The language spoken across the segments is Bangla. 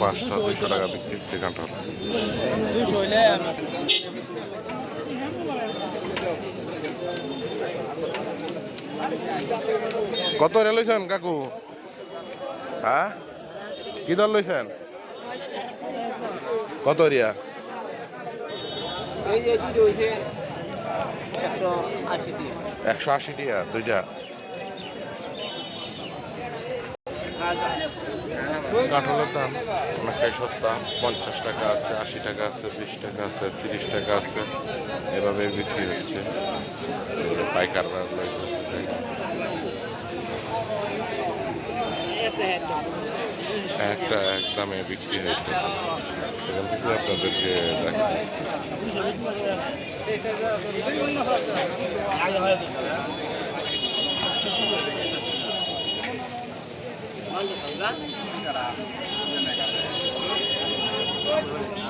পাঁচটা 200 টাকা বিক্রি হচ্ছে কাঁঠাল। কত রে লইছেন কাকু? হ্যাঁ, কি দল লইছেন? কত রিয়া? 180 টাকা দুইটা। কাঁঠালের দাম অনেকটাই সস্তা, 50 টাকা আছে, 80 টাকা আছে, 20 টাকা আছে, 30 টাকা আছে, এভাবে বিক্রি হচ্ছে। পাইকাররা একটা এক দামে বিক্রি হচ্ছে। সেখান থেকে আপনাদেরকে দেখাই।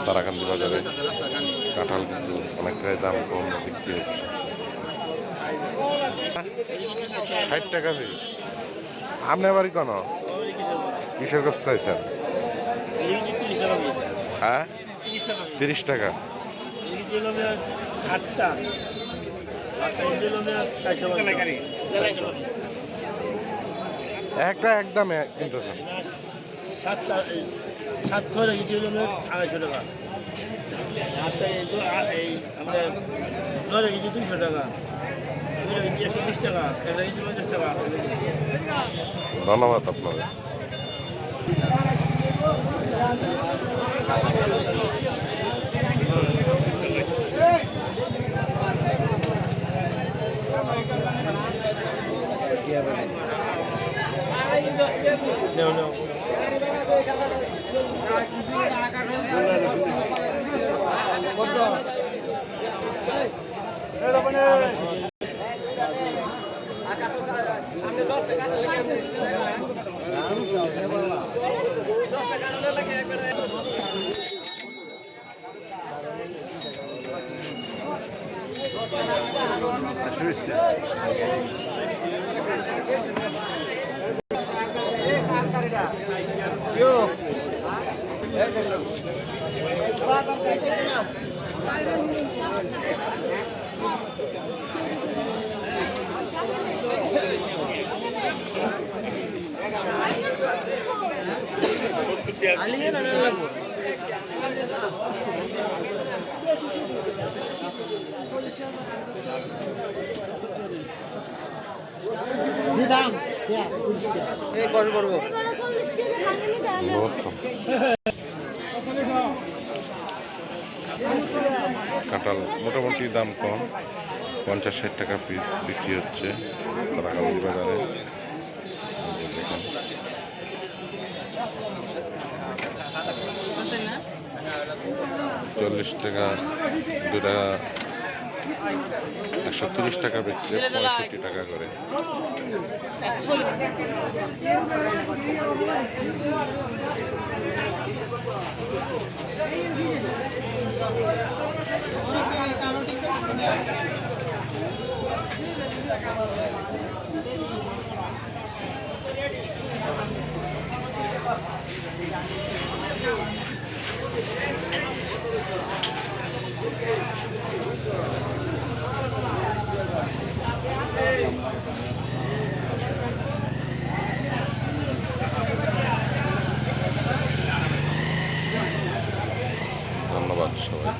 তারাকান্দি বাজারে কাঁঠাল কিন্তু অনেকটাই দাম কম বিক্রি হচ্ছে। 60 টাকা পিস। আপনি বাড়ি কেন কিসের কাছ চাইছেন? হ্যাঁ, 30 টাকা। একটা একদমে কিনতেছেন? 250 টাকা। আমরা 200 টাকা, 120 টাকা, 50 টাকা। ধন্যবাদ আপনাদের। কাঁঠাল মোটামুটি দাম কম, 50-60 টাকা পিস বিক্রি হচ্ছে তারাকান্দি বাজারে। 40 টাকা দুটা, 130 টাকা বিক্রি, 65 টাকা করে। ধন্যবাদ সবাই।